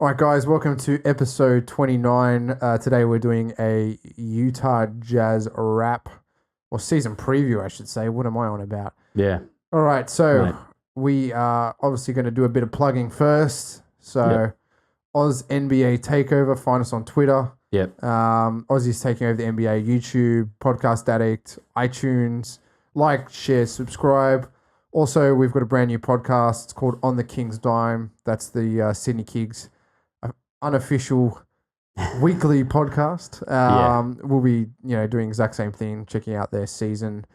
All right, guys, welcome to episode 29. Today we're doing a Utah Jazz wrap, or season preview, I should say. What am I on about? Yeah. All right, so Right. we are obviously going to do a bit of plugging first. So, Yep. NBA Takeover, find us on Twitter. Yep. Aussies taking over the NBA, YouTube, Podcast Addict, iTunes. Like, share, subscribe. Also, we've got a brand new podcast. It's called On the King's Dime. That's the Sydney Kings unofficial weekly podcast. We'll be, doing exact same thing, checking out their season.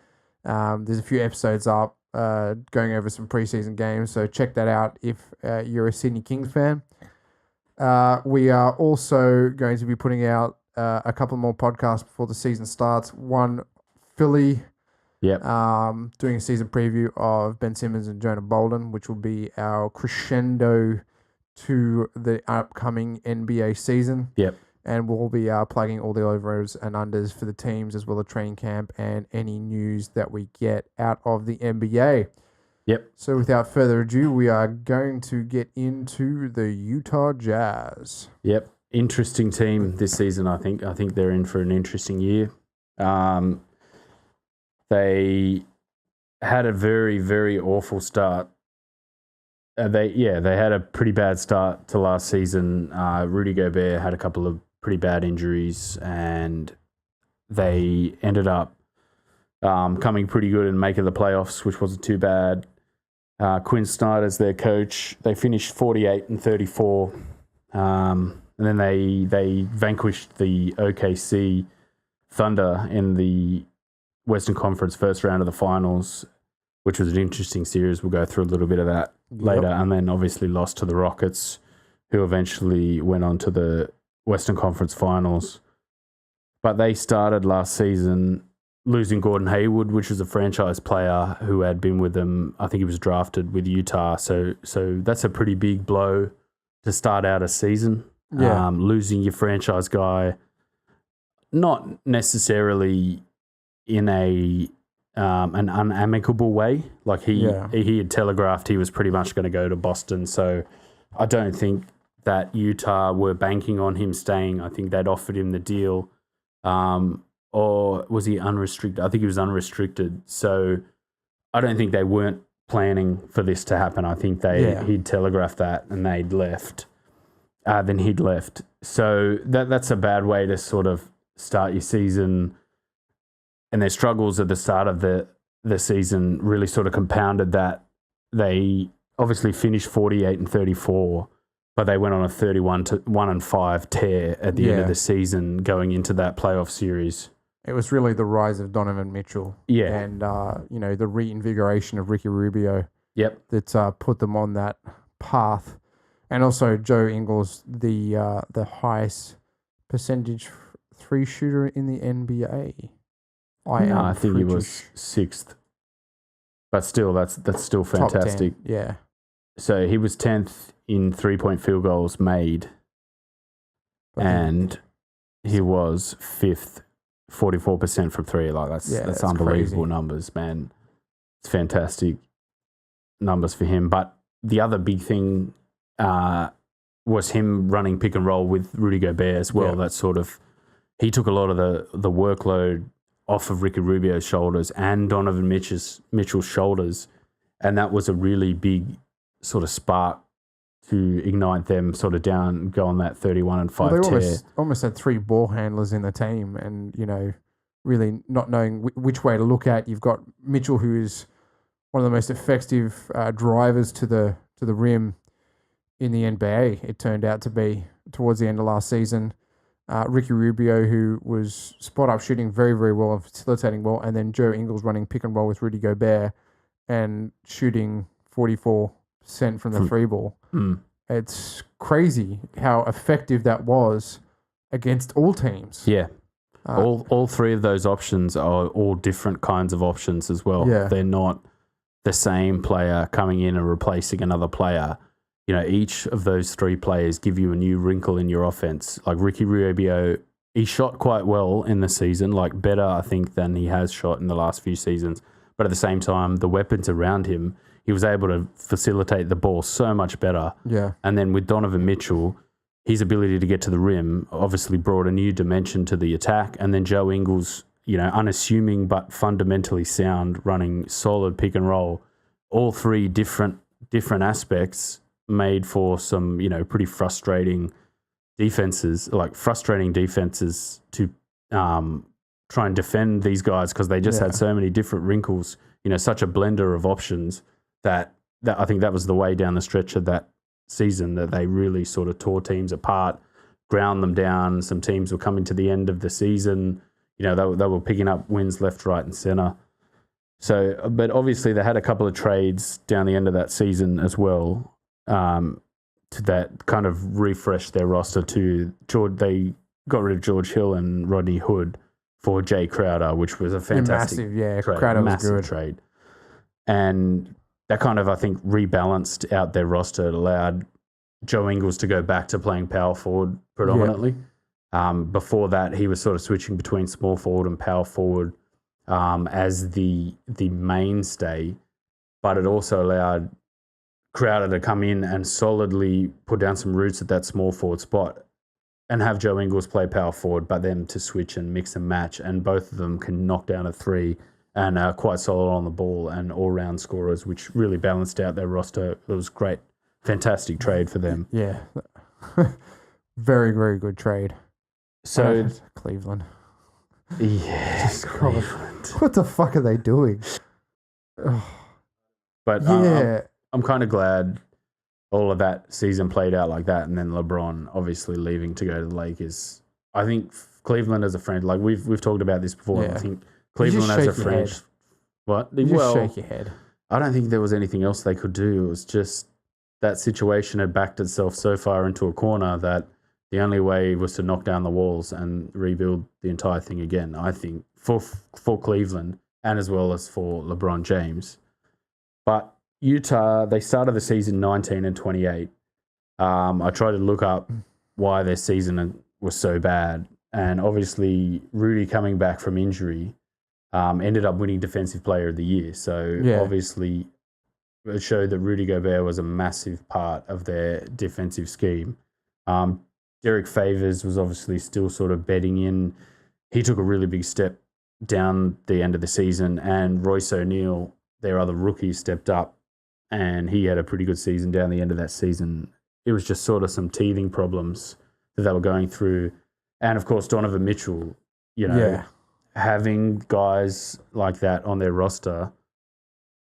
There's a few episodes up, going over some preseason games, so check that out if you're a Sydney Kings fan. We are also going to be putting out a couple more podcasts before the season starts. One, Philly, Yep. doing a season preview of Ben Simmons and Jonah Bolden, which will be our crescendo to the upcoming NBA season. Yep. And we'll be plugging all the overs and unders for the teams, as well as training camp and any news that we get out of the NBA. Yep. So without further ado, we are going to get into the Utah Jazz. Yep. Interesting team this season, I think. I think they're in for an interesting year. They had a very, very awful start. They had a pretty bad start to last season. Rudy Gobert had a couple of pretty bad injuries, and they ended up coming pretty good and making the playoffs, which wasn't too bad. Quinn Snyder's their coach. They finished 48-34, and then they vanquished the OKC Thunder in the Western Conference first round of the finals, which was an interesting series. We'll go through a little bit of that later. And then obviously lost to the Rockets, who eventually went on to the Western Conference finals. But they started last season losing Gordon Hayward, which was a franchise player who had been with them. I think he was drafted with Utah. So that's a pretty big blow to start out a season. Yeah. Losing your franchise guy, not necessarily in an unamicable way. Like he had telegraphed he was pretty much going to go to Boston. So I don't think that Utah were banking on him staying. I think they'd offered him the deal. Or was he unrestricted? I think he was unrestricted. So I don't think they weren't planning for this to happen. I think he'd telegraphed that and they'd left. Then he'd left. So that's a bad way to sort of start your season. And their struggles at the start of the season really sort of compounded that. They obviously finished 48-34, but they went on a 31-1-5 tear at the end of the season going into that playoff series. It was really the rise of Donovan Mitchell. Yeah. And, the reinvigoration of Ricky Rubio. Yep. That put them on that path. And also Joe Ingles, the highest percentage three shooter in the NBA. I think he was sixth, but still, that's still fantastic. Top 10, yeah. So he was 10th in 3-point field goals made, and he was 5th, 44% from three. Like that's unbelievable crazy numbers, man. It's fantastic numbers for him. But the other big thing was him running pick and roll with Rudy Gobert as well. Yeah. That sort of he took a lot of the workload off of Ricky Rubio's shoulders and Donovan Mitchell's shoulders. And that was a really big sort of spark to ignite them sort of down, go on that 31-5 tear. They almost had three ball handlers in the team and, really not knowing which way to look at. You've got Mitchell, who is one of the most effective drivers to the rim in the NBA, it turned out to be towards the end of last season. Ricky Rubio, who was spot-up shooting very, very well and facilitating well, and then Joe Ingles running pick and roll with Rudy Gobert and shooting 44% from the free ball. It's crazy how effective that was against all teams. Yeah. All three of those options are all different kinds of options as well. Yeah. They're not the same player coming in and replacing another player. Each of those three players give you a new wrinkle in your offense. Like Ricky Rubio, he shot quite well in the season, like better, I think, than he has shot in the last few seasons. But at the same time, the weapons around him, he was able to facilitate the ball so much better. Yeah. And then with Donovan Mitchell, his ability to get to the rim obviously brought a new dimension to the attack. And then Joe Ingles, unassuming but fundamentally sound, running solid pick and roll. All three different aspects made for some, pretty frustrating defenses to try and defend these guys, because they just had so many different wrinkles, such a blender of options that I think that was the way down the stretch of that season that they really sort of tore teams apart, ground them down. Some teams were coming to the end of the season. They were picking up wins left, right, and center. So, but obviously they had a couple of trades down the end of that season as well, to that kind of refreshed their roster to George. They got rid of George Hill and Rodney Hood for Jay Crowder, which was a fantastic trade. Crowder was good. Trade. And that kind of, I think, rebalanced out their roster. It allowed Joe Ingles to go back to playing power forward predominantly. Before that, he was sort of switching between small forward and power forward as the mainstay, but it also allowed Crowder to come in and solidly put down some roots at that small forward spot and have Joe Ingles play power forward, but them to switch and mix and match, and both of them can knock down a three and are quite solid on the ball and all-round scorers, which really balanced out their roster. It was great. Fantastic trade for them. Yeah. Very, very good trade. So Cleveland. Yes, Cleveland. What the fuck are they doing? But I'm kind of glad all of that season played out like that, and then LeBron obviously leaving to go to the Lakers. I think Cleveland as a franchise, like we've talked about this before. Yeah. I think Cleveland as a franchise. What? You just shake your head. I don't think there was anything else they could do. It was just that situation had backed itself so far into a corner that the only way was to knock down the walls and rebuild the entire thing again, I think, for Cleveland and as well as for LeBron James. But Utah, they started the season 19-28. I tried to look up why their season was so bad. And obviously, Rudy coming back from injury ended up winning Defensive Player of the Year. So obviously, it showed that Rudy Gobert was a massive part of their defensive scheme. Derek Favors was obviously still sort of bedding in. He took a really big step down the end of the season, and Royce O'Neal, their other rookie, stepped up, and he had a pretty good season down the end of that season. It was just sort of some teething problems that they were going through. And, of course, Donovan Mitchell, having guys like that on their roster.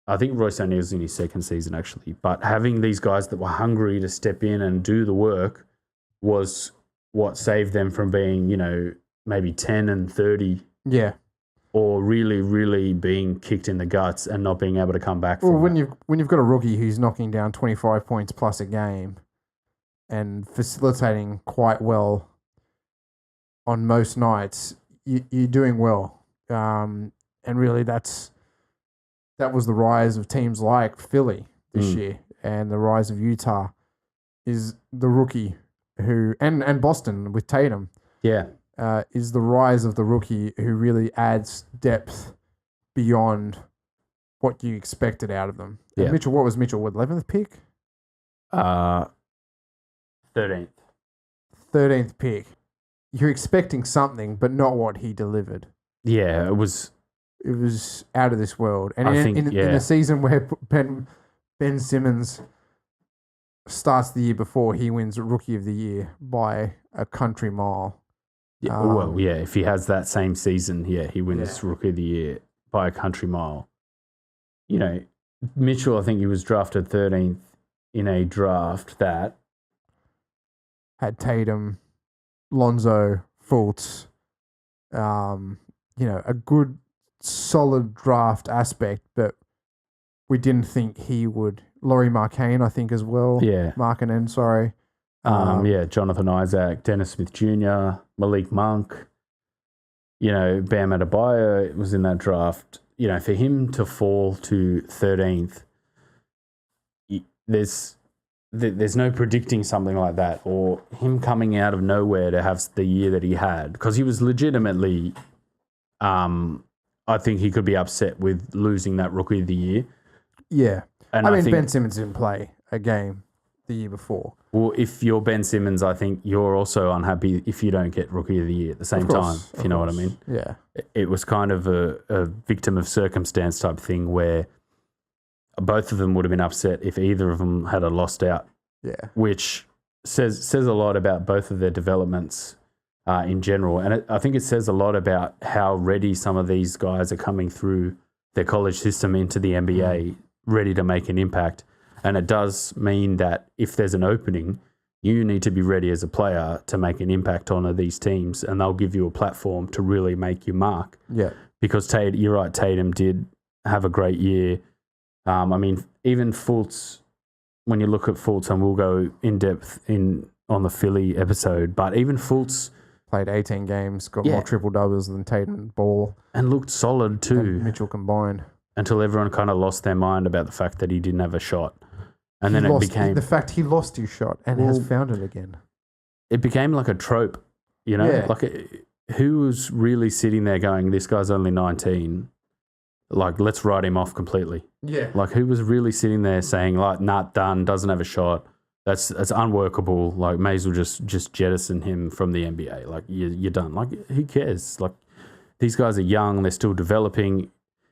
I think Royce O'Neal's in his second season, actually. But having these guys that were hungry to step in and do the work was what saved them from being, maybe 10-30. Yeah. Or really, really being kicked in the guts and not being able to come back from it. When you've got a rookie who's knocking down 25 points plus a game and facilitating quite well on most nights, you're doing well. And really that was the rise of teams like Philly this year, and the rise of Utah is the rookie who and Boston with Tatum. Yeah. Is the rise of the rookie who really adds depth beyond what you expected out of them. Yeah. And Mitchell, what was Mitchell? 11th pick? 13th. 13th pick. You're expecting something, but not what he delivered. Yeah, it was out of this world. And in a season where Ben Simmons starts the year before, he wins Rookie of the Year by a country mile. Yeah, if he has that same season, he wins Rookie of the Year by a country mile. Mitchell, I think he was drafted 13th in a draft that had Tatum, Lonzo, Fultz, a good, solid draft aspect, but we didn't think he would. Laurie Markkanen, I think, as well. Yeah. Markkanen, sorry. Jonathan Isaac, Dennis Smith Jr., Malik Monk, Bam Adebayo was in that draft. For him to fall to 13th, there's no predicting something like that, or him coming out of nowhere to have the year that he had, because he was legitimately, I think he could be upset with losing that Rookie of the Year. Yeah. And I mean, Ben Simmons didn't play a game the year before. Well, if you're Ben Simmons, I think you're also unhappy if you don't get Rookie of the Year at the same time, if you know what I mean. Yeah. It was kind of a victim of circumstance type thing where both of them would have been upset if either of them had a lost out. Yeah. Which says a lot about both of their developments in general. And I think it says a lot about how ready some of these guys are coming through their college system into the NBA, ready to make an impact. And it does mean that if there's an opening, you need to be ready as a player to make an impact on these teams, and they'll give you a platform to really make your mark. Yeah. Because you're right, Tatum did have a great year. I mean, even Fultz, when you look at Fultz, and we'll go in depth on the Philly episode, but even Fultz played 18 games, got more triple doubles than Tatum and Ball, and looked solid too. And Mitchell combined. Until everyone kind of lost their mind about the fact that he didn't have a shot. And then the fact he lost his shot and has found it again. It became like a trope, you know? Yeah. Like, who was really sitting there going, this guy's only 19, like, let's write him off completely? Yeah. Like, who was really sitting there saying, like, not done, doesn't have a shot, that's unworkable, like, may as well just jettison him from the NBA. Like, you're done. Like, who cares? Like, these guys are young, they're still developing.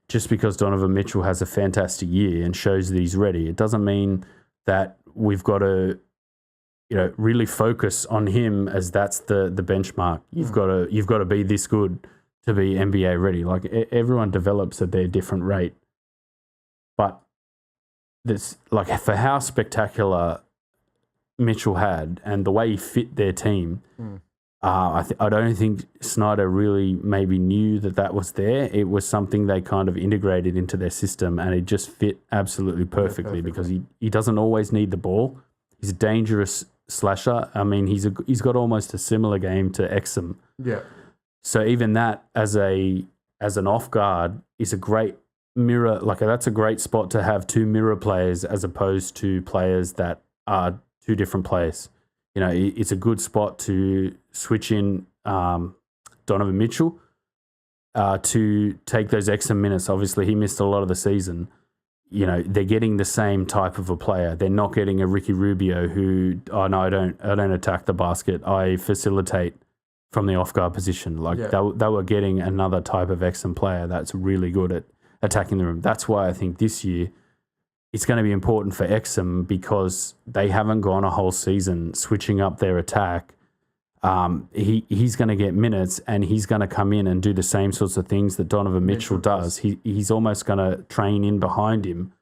Just because Donovan Mitchell has a fantastic year and shows that he's ready, it doesn't mean that we've got to, really focus on him as that's the benchmark. You've got to be this good to be NBA ready. Like, everyone develops at their different rate, but this, like, for how spectacular Mitchell had and the way he fit their team. I don't think Snyder really maybe knew that was there. It was something they kind of integrated into their system, and it just fit absolutely perfectly. Because he doesn't always need the ball. He's a dangerous slasher. I mean, he's got almost a similar game to Exum. Yeah. So even that as an off guard is a great mirror. Like, that's a great spot to have two mirror players as opposed to players that are two different players. It's a good spot to switch in Donovan Mitchell to take those extra minutes. Obviously, he missed a lot of the season. They're getting the same type of a player. They're not getting a Ricky Rubio who, I don't attack the basket. I facilitate from the off guard position. Like, they were getting another type of excellent player that's really good at attacking the rim. That's why I think this year it's going to be important for Exum because they haven't gone a whole season switching up their attack. He's going to get minutes and he's going to come in and do the same sorts of things that Donovan Mitchell does. He's almost going to train in behind him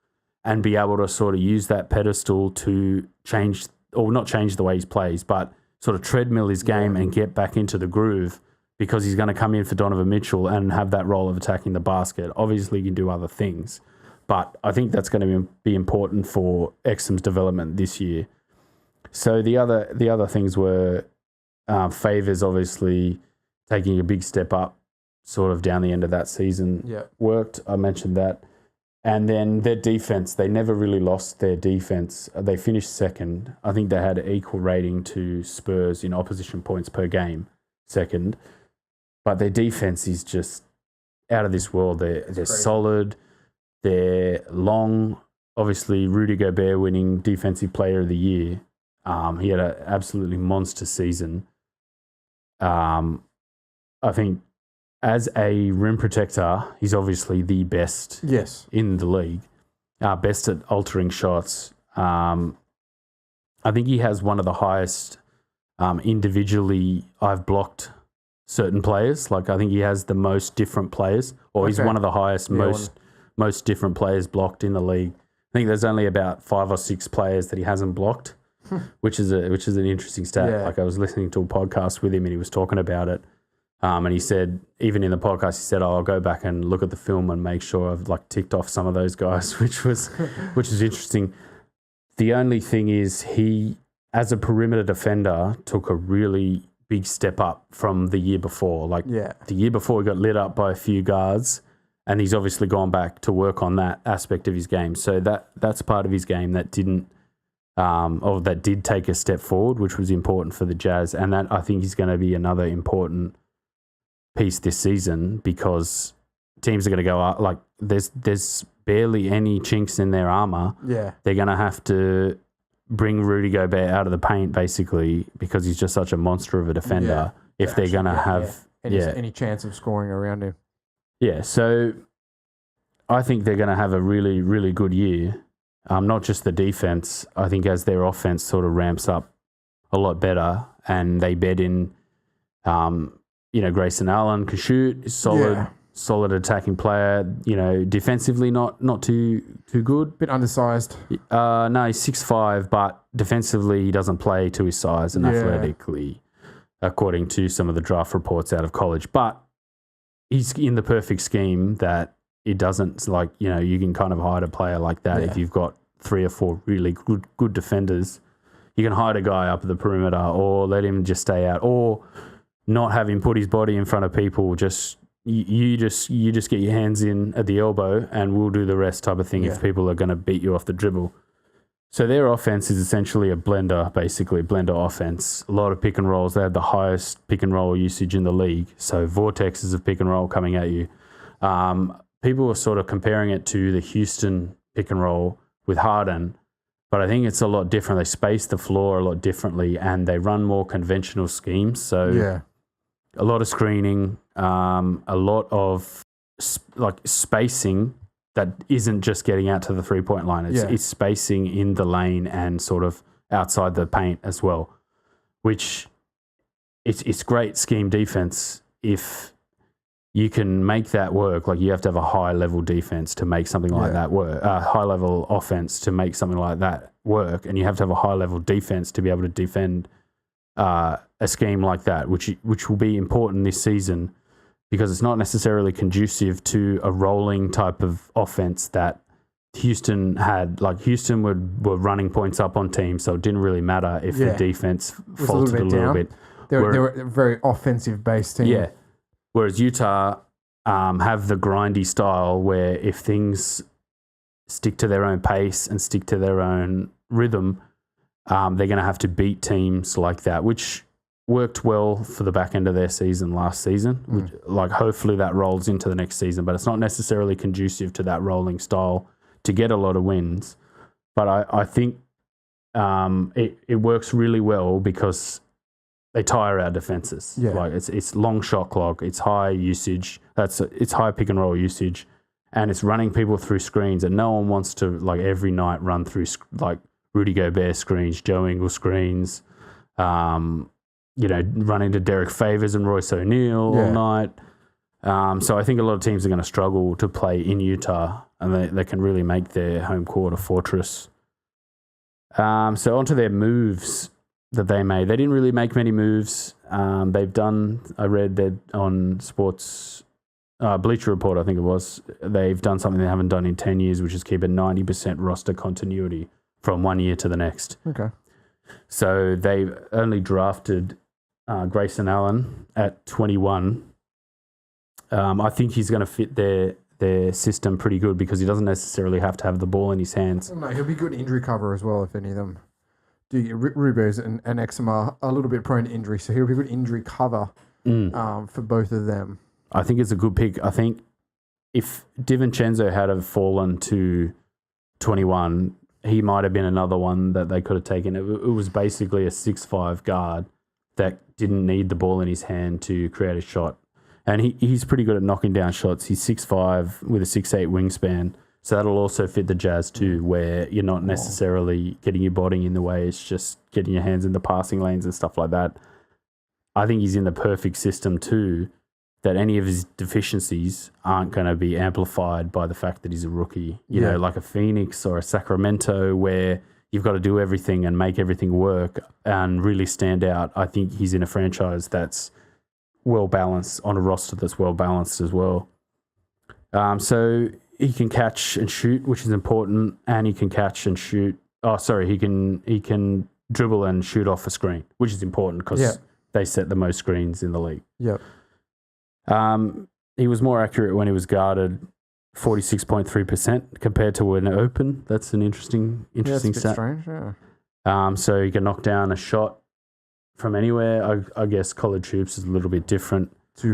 and be able to sort of use that pedestal to change, or not change the way he plays, but sort of treadmill his game and get back into the groove, because he's going to come in for Donovan Mitchell and have that role of attacking the basket. Obviously, he can do other things. But I think that's going to be important for Exum's development this year. So the other things were Favors obviously taking a big step up sort of down the end of that season. Worked. I mentioned that. And then their defense, they never really lost their defense. They finished second. I think they had an equal rating to Spurs in opposition points per game, second. But their defense is just out of this world. They're solid. They're long. Obviously, Rudy Gobert winning Defensive Player of the Year. He had an absolutely monster season. I think as a rim protector, he's obviously the best in the league. Best at altering shots. I think he has one of the highest individually I've blocked certain players. Like, I think he has the most different players, or he's one of the highest, most different players blocked in the league. I think there's only about 5 or 6 players that he hasn't blocked, which is an interesting stat. Yeah. Like, I was listening to a podcast with him and he was talking about it. And he said, even in the podcast, he said, I'll go back and look at the film and make sure I've like ticked off some of those guys, which was interesting. The only thing is he, as a perimeter defender, took a really big step up from the year before. Like the year before, he got lit up by a few guards, and he's obviously gone back to work on that aspect of his game. So that's part of his game that that did take a step forward, which was important for the Jazz. And that, I think, is going to be another important piece this season, because teams are going to go out, like, there's barely any chinks in their armor. Yeah. They're going to have to bring Rudy Gobert out of the paint, basically, because he's just such a monster of a defender. If they're going to have any chance of scoring around him. Yeah, so I think they're going to have a really, really good year. Not just the defense. I think as their offense sort of ramps up a lot better and they bed in, Grayson Allen can shoot, is solid attacking player. Defensively not too good. Bit undersized. No, he's 6'5", but defensively he doesn't play to his size and athletically, according to some of the draft reports out of college. But he's in the perfect scheme that it doesn't, you can kind of hide a player like that if you've got 3 or 4 really good defenders. You can hide a guy up at the perimeter or let him just stay out or not have him put his body in front of people. You just get your hands in at the elbow and we'll do the rest type of thing if people are going to beat you off the dribble. So their offense is essentially a blender offense. A lot of pick and rolls. They have the highest pick and roll usage in the league. So vortexes of pick and roll coming at you. People are sort of comparing it to the Houston pick and roll with Harden, but I think it's a lot different. They space the floor a lot differently and they run more conventional schemes. So a lot of screening, a lot of spacing that isn't just getting out to the 3-point line. It's spacing in the lane and sort of outside the paint as well, which it's great scheme defense if you can make that work. You have to have a high-level defense to make something like that work, high-level offense to make something like that work, and you have to have a high-level defense to be able to defend a scheme like that, which will be important this season because it's not necessarily conducive to a rolling type of offense that Houston had. Houston were running points up on teams, so it didn't really matter if the defense faltered a little bit. They were a very offensive-based team. Yeah. Whereas Utah have the grindy style where if things stick to their own pace and stick to their own rhythm, they're going to have to beat teams like that, which worked well for the back end of their season last season. Hopefully that rolls into the next season, but it's not necessarily conducive to that rolling style to get a lot of wins. But I think it works really well because they tire our defenses. It's long shot clock, it's high usage, it's high pick and roll usage, and it's running people through screens, and no one wants to every night run through Rudy Gobert screens, Joe Ingles screens, run into Derek Favors and Royce O'Neal all night. So I think a lot of teams are going to struggle to play in Utah, and they can really make their home court a fortress. So onto their moves that they made. They didn't really make many moves. They've done, I read that on Sports Bleacher Report, I think it was, they've done something they haven't done in 10 years, which is keep a 90% roster continuity from one year to the next. Okay. So they've only drafted Grayson Allen at 21. I think he's going to fit their system pretty good because he doesn't necessarily have to have the ball in his hands. No, he'll be good injury cover as well if any of them do. Rubio's and Exum are a little bit prone to injury, so he'll be good injury cover for both of them. I think it's a good pick. I think if DiVincenzo had have fallen to 21, he might have been another one that they could have taken. It was basically a 6'5" guard that didn't need the ball in his hand to create a shot. And he's pretty good at knocking down shots. He's 6'5" with a 6'8" wingspan. So that'll also fit the Jazz too, where you're not necessarily getting your body in the way. It's just getting your hands in the passing lanes and stuff like that. I think he's in the perfect system too, that any of his deficiencies aren't going to be amplified by the fact that he's a rookie. You know, like a Phoenix or a Sacramento where you've got to do everything and make everything work and really stand out. I think he's in a franchise that's well-balanced, on a roster that's well-balanced as well. So he can catch and shoot, which is important, and he can catch and shoot. He can dribble and shoot off a screen, which is important because they set the most screens in the league. Yep. He was more accurate when he was guarded, 46.3% compared to when open. That's an interesting stat. Strange, yeah. So he can knock down a shot from anywhere. I guess college hoops is a little bit different. To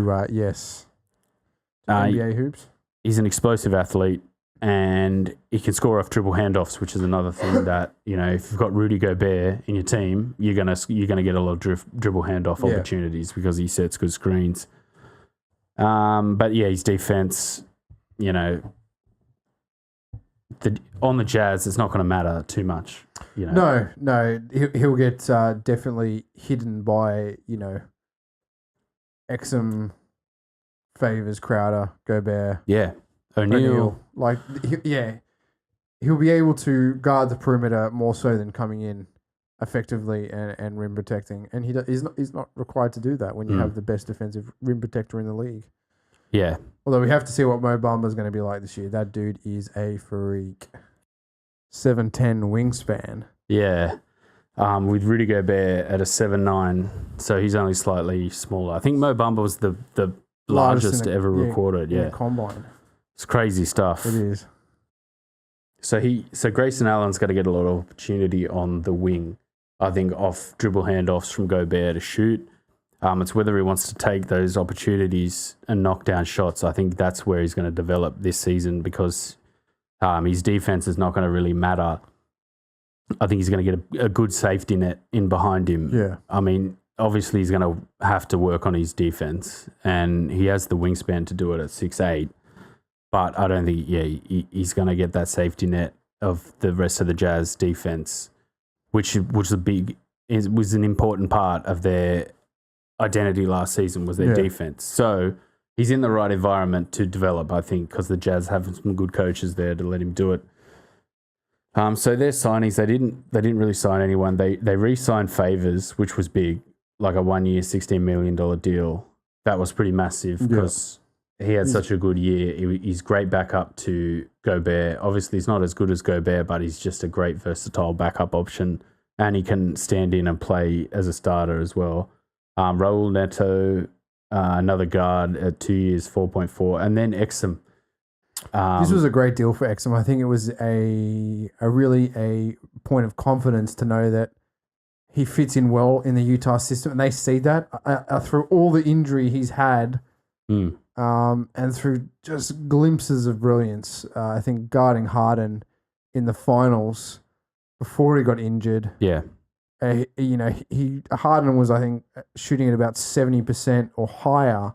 NBA hoops. He's an explosive athlete. and he can score off dribble handoffs, which is another thing that, you know, if you've got Rudy Gobert in your team, you're gonna get a lot of dribble handoff opportunities because he sets good screens. But yeah, his defense, you know, on the Jazz, it's not going to matter too much. You know, no, he'll get definitely hidden by, you know, Exum, Favors, Crowder, Gobert, O'Neal. Like, he'll be able to guard the perimeter more so than coming in effectively and rim protecting. And he's not required to do that when you have the best defensive rim protector in the league. Yeah. Although we have to see what Mo Bamba's going to be like this year. That dude is a freak. 7'10" wingspan. Yeah. With Rudy Gobert at a 7'9", so he's only slightly smaller. I think Mo Bamba was the largest ever recorded. In a combine. It's crazy stuff. It is. So Grayson Allen's got to get a lot of opportunity on the wing, I think, off dribble handoffs from Gobert to shoot. It's whether he wants to take those opportunities and knock down shots. I think that's where he's going to develop this season because his defense is not going to really matter. I think he's going to get a good safety net in behind him. Yeah. I mean, obviously he's going to have to work on his defense, and he has the wingspan to do it at 6'8". But I don't think, he's going to get that safety net of the rest of the Jazz defense, which was an important part of their identity last season, was their defense. So he's in the right environment to develop, I think, because the Jazz have some good coaches there to let him do it. So their signings, they didn't really sign anyone. They re-signed Favors, which was big, like a 1 year, $16 million deal. That was pretty massive because he had such a good year. He's great backup to Gobert. Obviously, he's not as good as Gobert, but he's just a great versatile backup option, and he can stand in and play as a starter as well. Raul Neto, another guard at 2 years, 4.4, and then Exum. This was a great deal for Exum. I think it was a point of confidence to know that he fits in well in the Utah system, and they see that through all the injury he's had, and through just glimpses of brilliance. I think guarding Harden in the finals before he got injured. Yeah. Harden was, I think, shooting at about 70% or higher,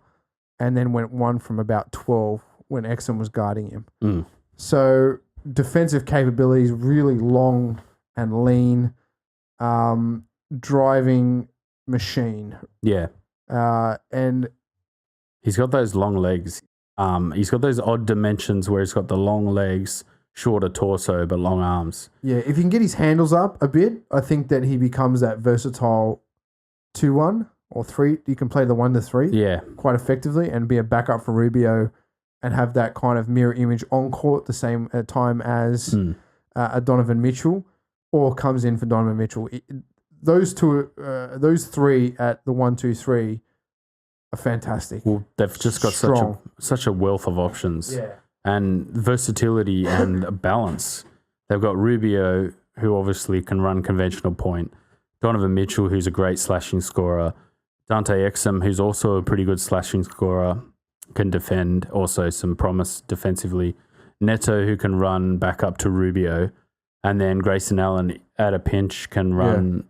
and then went one from about 12 when Exum was guarding him. So defensive capabilities, really long and lean, driving machine. Yeah. And he's got those long legs. He's got those odd dimensions where he's got the long legs, shorter torso, but long arms. Yeah, if he can get his handles up a bit, I think that he becomes that versatile 2-1 or 3. You can play the 1-3 quite effectively and be a backup for Rubio and have that kind of mirror image on court the same time as a Donovan Mitchell, or comes in for Donovan Mitchell. Those three at the 1-2-3 are fantastic. Well, they've just got such a wealth of options. Yeah. And versatility and balance. They've got Rubio, who obviously can run conventional point. Donovan Mitchell, who's a great slashing scorer. Dante Exum, who's also a pretty good slashing scorer, can defend, also some promise defensively. Neto, who can run back up to Rubio. And then Grayson Allen, at a pinch, can run,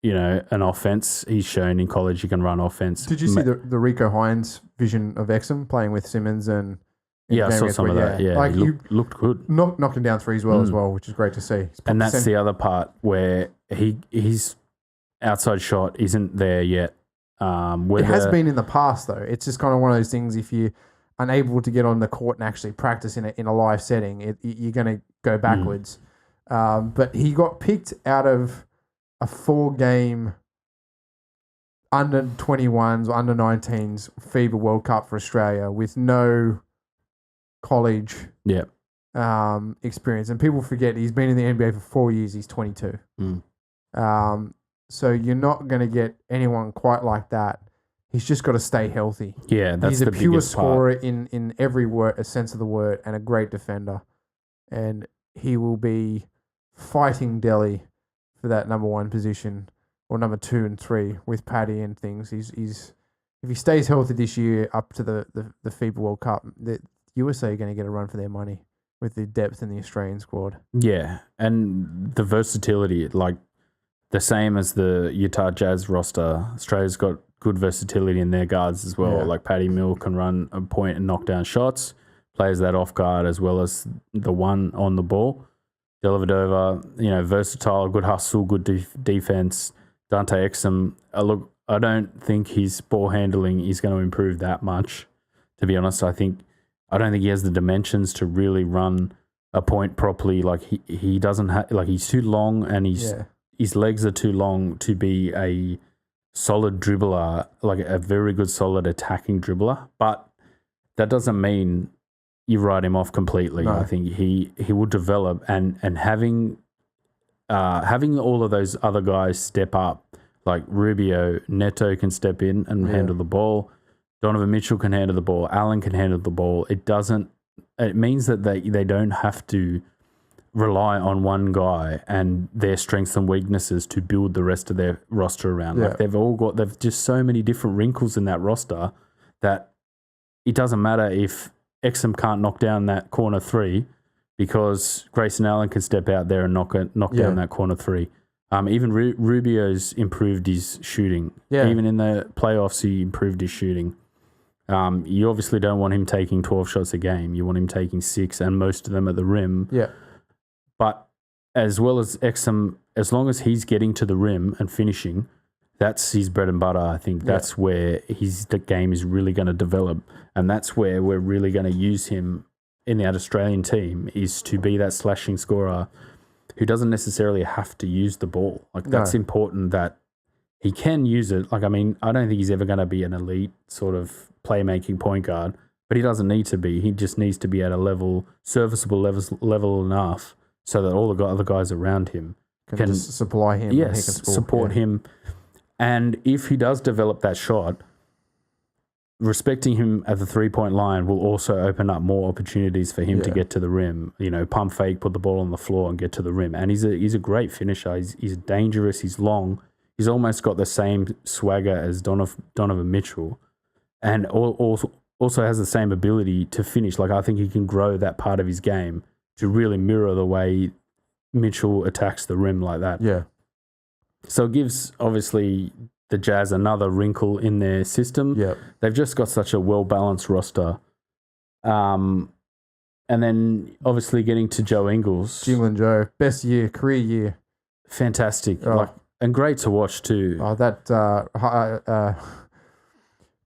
an offense. He's shown in college he can run offense. Did you see the Rico Hines vision of Exum playing with Simmons and... I saw some of that. Yeah, he looked good. Knocking down threes as well, which is great to see. And that's the other part where his outside shot isn't there yet. It has been in the past, though. It's just kind of one of those things. If you're unable to get on the court and actually practice in a live setting, you're going to go backwards. But he got picked out of a 4-game under 21s or under 19s FIBA World Cup for Australia with no college experience, and people forget he's been in the NBA for 4 years. He's 22. So you're not going to get anyone quite like that. He's just got to stay healthy. Yeah, that's he's a pure scorer in every sense of the word, and a great defender. And he will be fighting Delhi for that number 1 position, or number 2 and 3 with Paddy and things. He's if he stays healthy this year up to the FIBA World Cup, the USA are going to get a run for their money with the depth in the Australian squad. Yeah, and the versatility, like the same as the Utah Jazz roster. Australia's got good versatility in their guards as well. Yeah. Like Paddy Mills can run a point and knock down shots, plays that off guard as well as the one on the ball. Dellavedova, versatile, good hustle, good defense. Dante Exum, look, I don't think his ball handling is going to improve that much. To be honest, I don't think he has the dimensions to really run a point properly. Like he doesn't have, like he's too long and his legs are too long to be a solid dribbler, like a very good solid attacking dribbler. But that doesn't mean you write him off completely. No. I think he will develop, and having all of those other guys step up, like Rubio, Neto can step in and handle the ball. Donovan Mitchell can handle the ball. Allen can handle the ball. It means that they don't have to rely on one guy and their strengths and weaknesses to build the rest of their roster around. Yeah. Like they've just so many different wrinkles in that roster that it doesn't matter if Exum can't knock down that corner three, because Grayson Allen can step out there and knock down that corner three. Even Rubio's improved his shooting. Yeah. Even in the playoffs, he improved his shooting. You obviously don't want him taking 12 shots a game. You want him taking 6, and most of them at the rim. Yeah. But as well as Exum, as long as he's getting to the rim and finishing, that's his bread and butter. I think that's where the game is really going to develop, and that's where we're really going to use him in that Australian team, is to be that slashing scorer who doesn't necessarily have to use the ball. Like that's important that he can use it. Like, I mean, I don't think he's ever going to be an elite sort of playmaking point guard, but he doesn't need to be. He just needs to be at a serviceable level enough so that all the other guys around him can just supply him. Yes, and he can score. support him. And if he does develop that shot, respecting him at the 3-point line will also open up more opportunities for him to get to the rim. Pump fake, put the ball on the floor and get to the rim. And he's a great finisher. He's dangerous. He's long. He's almost got the same swagger as Donovan Mitchell, and also has the same ability to finish. Like, I think he can grow that part of his game to really mirror the way Mitchell attacks the rim like that. Yeah. So it gives, obviously, the Jazz another wrinkle in their system. Yeah. They've just got such a well-balanced roster. And then, obviously, getting to Joe Ingles. Jingling Joe. Best year, career year. Fantastic. And great to watch, too. Oh, that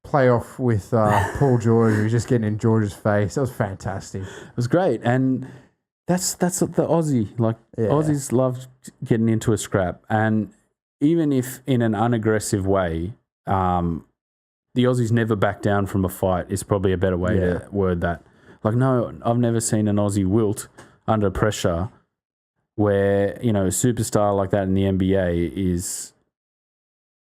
playoff with Paul George, he was just getting in George's face. That was fantastic. It was great. And that's the Aussie. Like, Aussies love getting into a scrap. And even if in an unaggressive way, the Aussies never back down from a fight is probably a better way to word that. Like, no, I've never seen an Aussie wilt under pressure where, a superstar like that in the NBA is,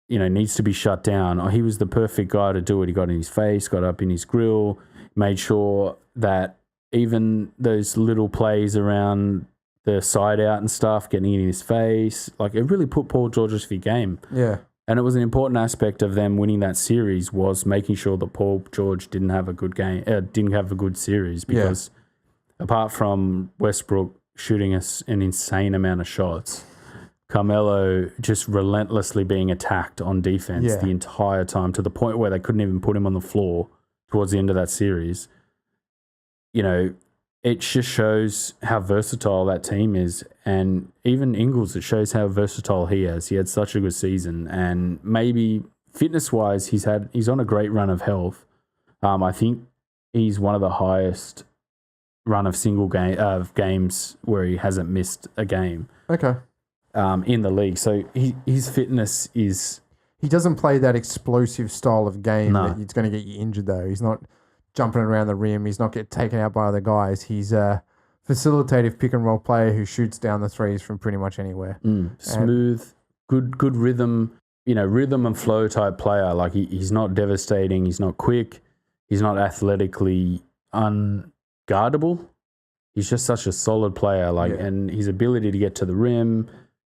needs to be shut down. Oh, he was the perfect guy to do it. He got in his face, got up in his grill, made sure that even those little plays around the side out and stuff, getting in his face, like, it really put Paul George's game. Yeah. And it was an important aspect of them winning that series, was making sure that Paul George didn't have a good game, didn't have a good series, because apart from Westbrook shooting an insane amount of shots, Carmelo just relentlessly being attacked on defense the entire time, to the point where they couldn't even put him on the floor towards the end of that series. It just shows how versatile that team is. And even Ingles, it shows how versatile he is. He had such a good season, and maybe fitness-wise, he's on a great run of health. I think he's one of the highest run of games where he hasn't missed a game. Okay. In the league. So his fitness is... He doesn't play that explosive style of game that it's going to get you injured, though. He's not jumping around the rim. He's not getting taken out by other guys. He's a facilitative pick-and-roll player who shoots down the threes from pretty much anywhere. Smooth, good rhythm, rhythm and flow type player. Like, he's not devastating. He's not quick. He's not athletically unguardable. He's just such a solid player. And his ability to get to the rim,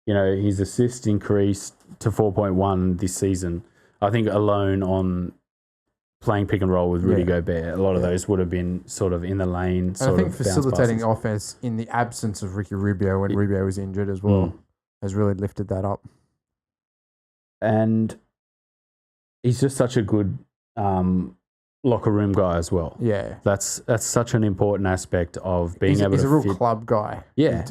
his assist increased to 4.1 this season. I think alone on playing pick and roll with Rudy Yeah. Gobert. A lot of those would have been sort of in the lane. And I think facilitating offense in the absence of Ricky Rubio when Rubio was injured as well has really lifted that up. And he's just such a good locker room guy as well. Yeah. That's such an important aspect of being able to He's a real fit. club guy. Yeah.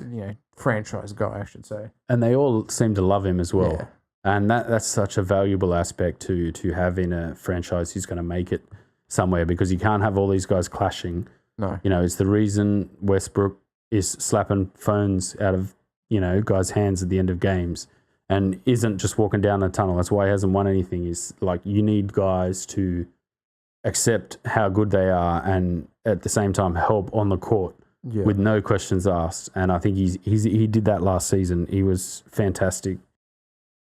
Franchise guy, I should say. And they all seem to love him as well. Yeah. And that's such a valuable aspect to have in a franchise who's going to make it somewhere, because you can't have all these guys clashing. No. It's the reason Westbrook is slapping phones out of, guys' hands at the end of games and isn't just walking down the tunnel. That's why he hasn't won anything. Is like, you need guys to accept how good they are and at the same time help on the court with no questions asked. And I think he did that last season. He was fantastic.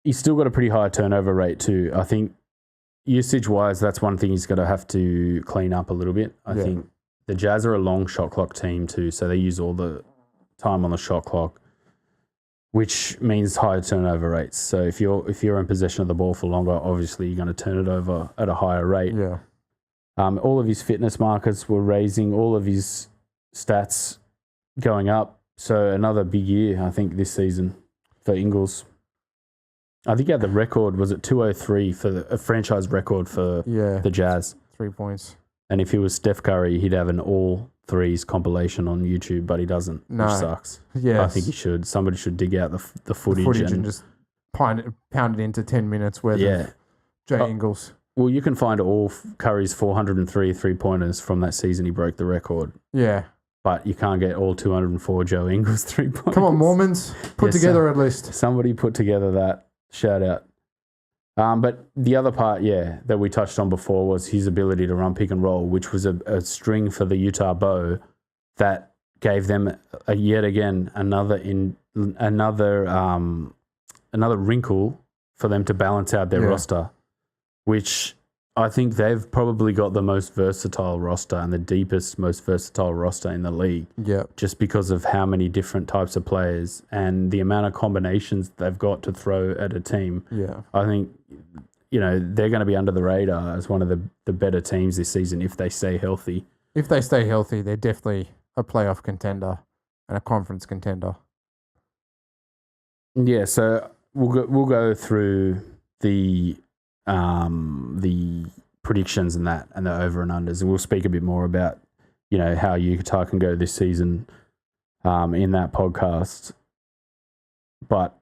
He's still got a pretty high turnover rate too. I think usage-wise, that's one thing he's going to have to clean up a little bit. I think the Jazz are a long shot clock team too, so they use all the time on the shot clock, which means higher turnover rates. So if you're in possession of the ball for longer, obviously you're going to turn it over at a higher rate. Yeah. All of his fitness markers were raising, all of his stats going up. So another big year, I think, this season for Ingles. I think he had the record, was it 203 for a franchise record for the Jazz? 3 points. And if he was Steph Curry, he'd have an all threes compilation on YouTube, but he doesn't, which sucks. Yeah, I think he should. Somebody should dig out the footage, and just pound it into 10 minutes worth of Jay Ingles. Well, you can find all Curry's 403 three-pointers from that season he broke the record. Yeah. But you can't get all 204 Joe Ingles three-pointers. Come on, Mormons. Put together at least. Somebody put together that. Shout out. But the other part, that we touched on before was his ability to run pick and roll, which was a string for the Utah Bow that gave them yet again another wrinkle for them to balance out their roster, which I think they've probably got the most versatile roster and the deepest, most versatile roster in the league. Yeah. Just because of how many different types of players and the amount of combinations they've got to throw at a team. Yeah. I think, they're going to be under the radar as one of the better teams this season if they stay healthy. If they stay healthy, they're definitely a playoff contender and a conference contender. Yeah, so we'll go through the predictions and that, and the over and unders, and we'll speak a bit more about how Utah can go this season in that podcast. But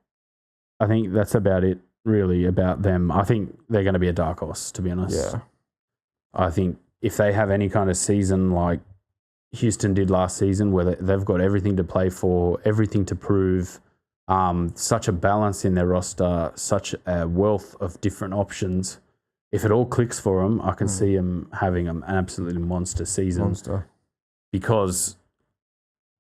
I think that's about it, really, about them. I think they're going to be a dark horse, to be honest. Yeah. I think if they have any kind of season like Houston did last season, where they've got everything to play for, everything to prove, such a balance in their roster, such a wealth of different options. If it all clicks for them, I can see them having an absolutely monster season. Because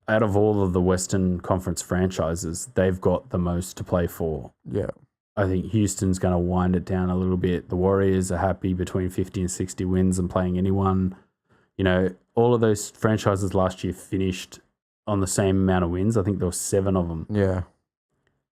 out of all of the Western Conference franchises, they've got the most to play for. Yeah. I think Houston's going to wind it down a little bit. The Warriors are happy between 50 and 60 wins and playing anyone. All of those franchises last year finished on the same amount of wins. I think there were 7 of them. Yeah.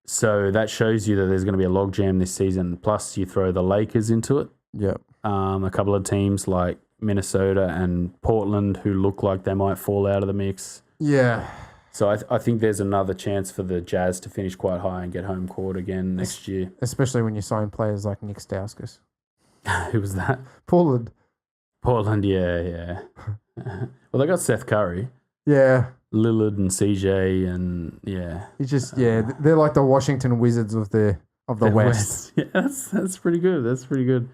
So that shows you that there's going to be a logjam this season. Plus, you throw the Lakers into it. Yep. A couple of teams like Minnesota and Portland who look like they might fall out of the mix. Yeah. So I think there's another chance for the Jazz to finish quite high and get home court again next year. Especially when you sign players like Nick Stauskas. Who was that? Portland, yeah. Well, they got Seth Curry. Yeah. Lillard and CJ and He's just they're like the Washington Wizards of the West. Yeah, that's pretty good. That's pretty good.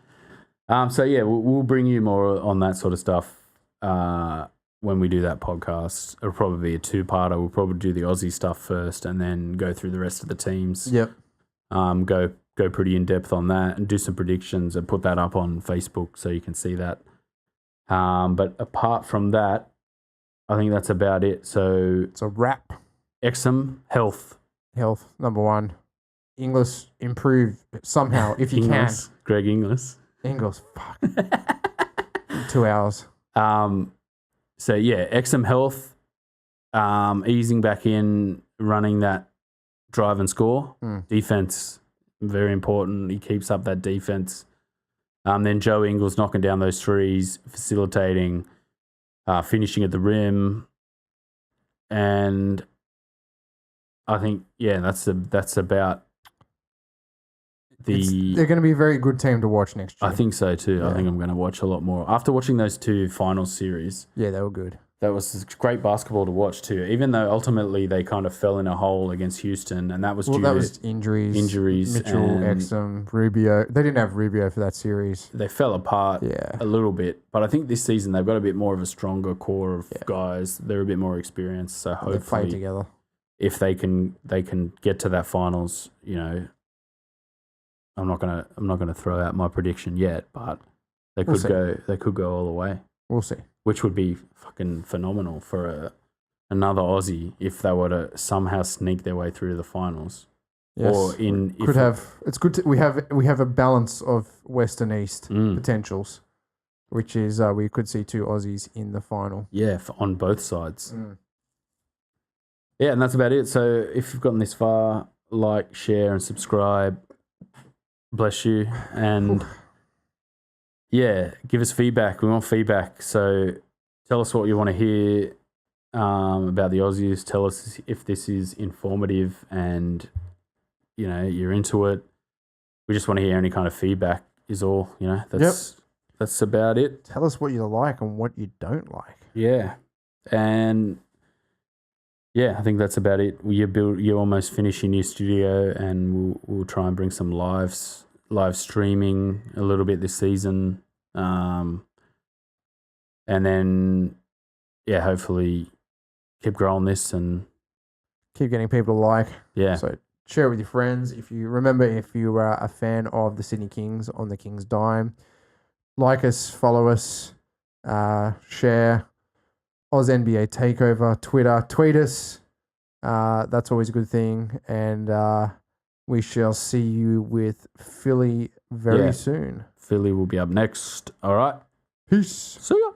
We'll bring you more on that sort of stuff when we do that podcast. It'll probably be a 2-parter. We'll probably do the Aussie stuff first and then go through the rest of the teams. Yep. Go pretty in depth on that and do some predictions and put that up on Facebook so you can see that. But apart from that, I think that's about it. So it's a wrap. Exum, health, number 1. Ingles, improve somehow if you Ingles, can. Greg Ingles. Ingles, fuck. 2 hours. Exum health, easing back in, running that drive and score. Defense, very important. He keeps up that defense. Then Joe Ingles knocking down those threes, facilitating, finishing at the rim. And I think, that's about they're going to be a very good team to watch next year. I think so too. Yeah. I think I'm going to watch a lot more. After watching those 2 finals series. Yeah, they were good. That was great basketball to watch too, even though ultimately they kind of fell in a hole against Houston, and that was due to injuries. Mitchell, Exum, Rubio. They didn't have Rubio for that series. They fell apart a little bit, but I think this season they've got a bit more of a stronger core of guys. They're a bit more experienced, so hopefully they play together. If they can get to that finals, I'm not gonna throw out my prediction yet, but they could go all the way. We'll see. Which would be fucking phenomenal for another Aussie if they were to somehow sneak their way through to the finals. Yes, it's good. We have a balance of West and East potentials, which is we could see 2 Aussies in the final. Yeah, on both sides. Yeah, and that's about it. So if you've gotten this far, like, share, and subscribe. Bless you, and. Yeah, give us feedback. We want feedback. So tell us what you want to hear about the Aussies. Tell us if this is informative and, you're into it. We just want to hear any kind of feedback is all, That's about it. Tell us what you like and what you don't like. Yeah. And, I think that's about it. You're almost finishing your studio, and we'll try and bring some live streaming a little bit this season. And then, hopefully keep growing this and keep getting people to like. Yeah. So share it with your friends. If you are a fan of the Sydney Kings on the King's Dime, like us, follow us, share. Oz NBA Takeover, Twitter, tweet us. That's always a good thing. And we shall see you with Philly very soon. Philly will be up next. All right. Peace. See ya.